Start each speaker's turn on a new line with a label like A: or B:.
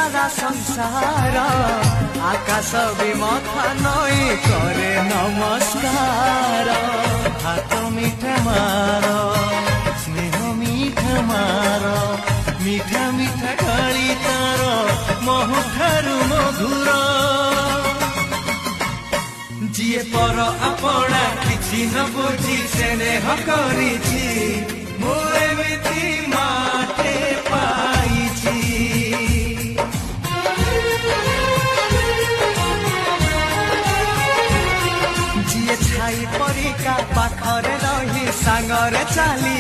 A: सारा संसार आकाश भी मथा नई करे नमस्कार हाथ मिठा मार स्नेह मिठा मार मिठा मिठा गाड़ी तार महुठारु मधुर जिए पर आपणा किछि न बुझी स्नेह करिछि मु एमिति माटे पाइछि जिए छाई परिका पाखरे रही सांगरे चली